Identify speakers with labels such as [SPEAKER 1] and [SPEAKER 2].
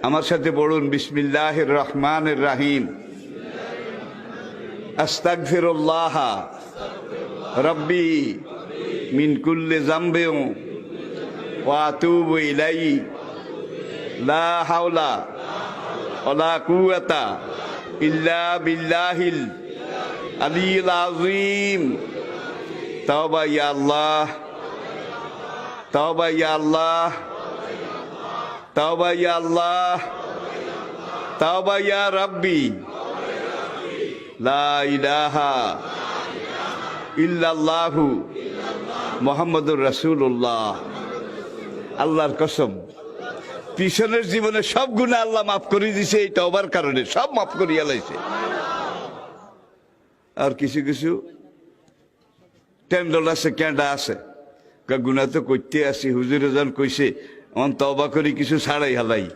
[SPEAKER 1] আমার সাথে পড়ুন, বিসমিল্লাহির রহমানির রহিম। আস্তাগফিরুল্লাহ রব্বি মিন কুল্লি যামবিন ওয়া আতুবু ইলাইহি লা হাওলা ওয়ালা কুওয়াতা ইল্লা বিল্লাহিল আলিয়্যিল আযীম। তাওবা ইয়া আল্লাহ, তাওবা ইয়া আল্লাহ, তাওবা ইয়া আল্লাহ, তাওবা ইয়া রাব্বি, লা ইলাহা ইল্লাল্লাহু মুহাম্মাদুর রাসূলুল্লাহ। আল্লাহর কসম, পিছনের জীবনে সব গুনাহ আল্লাহ মাফ করে দিছে এই তওবার কারণে, সব মাফ করিয়া লাইছে। আর কিছু কিছু টেন্ডল আছে, ক্যান্ডা আছে, গুনাহ তো করতে আসি, হুজুরে যখন কইছে তওবা করি কিছু ছাড়াই হালাই।